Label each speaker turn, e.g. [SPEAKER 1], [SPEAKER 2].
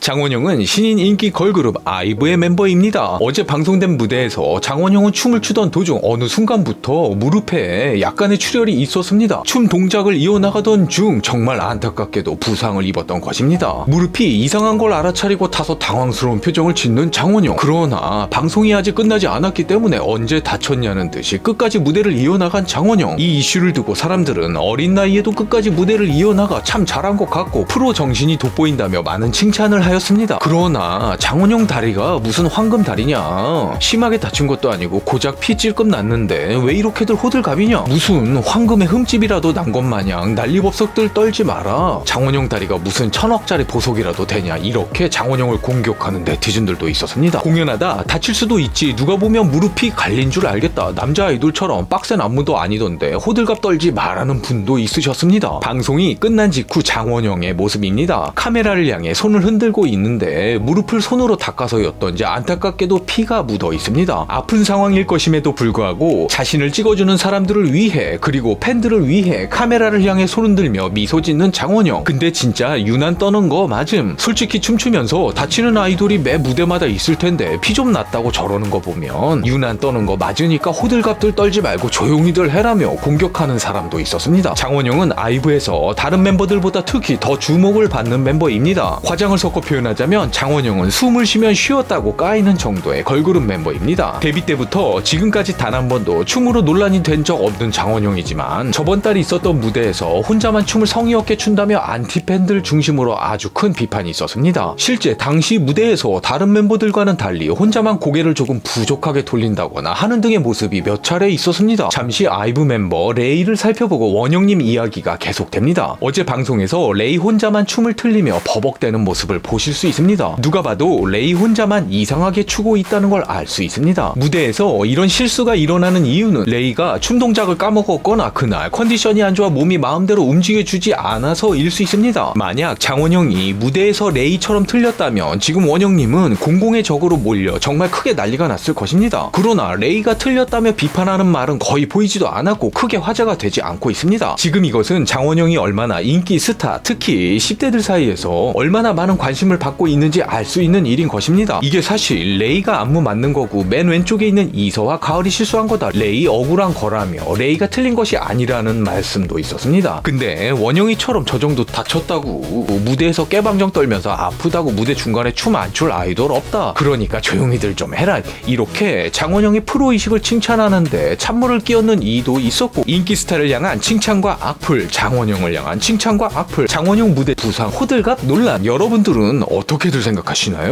[SPEAKER 1] 장원영은 신인 인기 걸그룹 아이브의 멤버입니다. 어제 방송된 무대에서 장원영은 춤을 추던 도중 어느 순간부터 무릎에 약간의 출혈이 있었습니다. 춤 동작을 이어나가던 중 정말 안타깝게도 부상을 입었던 것입니다. 무릎이 이상한 걸 알아차리고 타서 당황스러운 표정을 짓는 장원영. 그러나 방송이 아직 끝나지 않았기 때문에 언제 다쳤냐는 듯이 끝까지 무대를 이어나간 장원영. 이 이슈를 두고 사람들은 어린 나이에도 끝까지 무대를 이어나가 참 잘한 것 같고 프로 정신이 돋보인다며 많은 칭찬을 하였습니다. 그러나 장원영 다리가 무슨 황금 다리냐, 심하게 다친 것도 아니고 고작 피 찔끔 났는데 왜 이렇게들 호들갑이냐, 무슨 황금의 흠집이라도 난 것 마냥 난리법석들 떨지 마라, 장원영 다리가 무슨 1000억짜리 보석이라도 되냐, 이렇게 장원영을 공격하는 네티즌들도 있었습니다. 공연하다 다칠 수도 있지, 누가 보면 무릎이 갈린 줄 알겠다, 남자 아이돌처럼 빡센 안무도 아니던데 호들갑 떨지 마라는 분도 있으셨습니다. 방송이 끝난 직후 장원영의 모습입니다. 카메라를 향해 손을 흔들고 있는데 무릎을 손으로 닦아서였던지 안타깝게도 피가 묻어 있습니다. 아픈 상황일 것임에도 불구하고 자신을 찍어주는 사람들을 위해, 그리고 팬들을 위해 카메라를 향해 손을 들며 미소 짓는 장원영. 근데 진짜 유난 떠는 거 맞음. 솔직히 춤추면서 다치는 아이돌이 매 무대마다 있을 텐데 피 좀 났다고 저러는 거 보면 유난 떠는 거 맞으니까 호들갑들 떨지 말고 조용히들 해라며 공격하는 사람도 있었습니다. 장원영은 아이브에서 다른 멤버들보다 특히 더 주목을 받는 멤버입니다. 화장을 섞어 표현하자면 장원영은 숨을 쉬면 쉬었다고 까이는 정도의 걸그룹 멤버입니다. 데뷔 때부터 지금까지 단 한 번도 춤으로 논란이 된 적 없는 장원영이지만 저번 달 있었던 무대에서 혼자만 춤을 성의 없게 춘다며 안티팬들 중심으로 아주 큰 비판이 있었습니다. 실제 당시 무대에서 다른 멤버들과는 달리 혼자만 고개를 조금 부족하게 돌린다거나 하는 등의 모습이 몇 차례 있었습니다. 잠시 아이브 멤버 레이를 살펴보고 원영님 이야기가 계속됩니다. 어제 방송에서 레이 혼자만 춤을 틀리며 버벅대는 모습을 보실 수 있습니다. 누가 봐도 레이 혼자만 이상하게 추고 있다는 걸 알 수 있습니다. 무대에서 이런 실수가 일어나는 이유는 레이가 춤 동작을 까먹었거나 그날 컨디션이 안 좋아 몸이 마음대로 움직여주지 않아서일 수 있습니다. 만약 장원영이 무대에서 레이처럼 틀렸다면 지금 원영님은 공공의 적으로 몰려 정말 크게 난리가 났을 것입니다. 그러나 레이가 틀렸다며 비판하는 말은 거의 보이지도 않았고 크게 화제가 되지 않고 있습니다. 지금 이것은 장원영이 얼마나 인기 스타, 특히 10대들 사이에서 얼마나 많은 관심을 받고 있는지 알 수 있는 일인 것입니다. 이게 사실 레이가 안무 맞는 거고 맨 왼쪽에 있는 이서와 가을이 실수한 거다, 레이 억울한 거라며 레이가 틀린 것이 아니라는 말씀도 있었습니다. 근데 원영이처럼 저 정도 다쳤다고 무대에서 깨방정 떨면서 아프다고 무대 중간에 춤 안 출 아이돌 없다, 그러니까 조용히들 좀 해라, 이렇게 장원영의 프로의식을 칭찬하는데 찬물을 끼얹는 이도 있었고, 인기 스타를 향한 칭찬과 악플, 장원영을 향한 칭찬과 악플, 장원영 무대 부상 호들갑 논란, 여러분들은 어떻게들 생각하시나요?